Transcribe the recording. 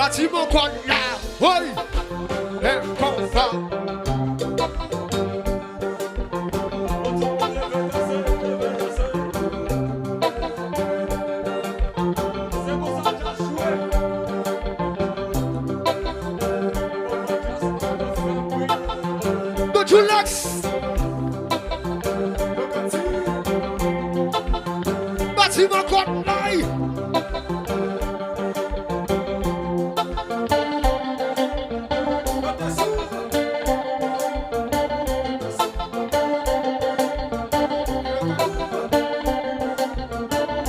bâtiment qu'on a, oui, et qu'on va. Don't you relax? Bâtiment qu'on a.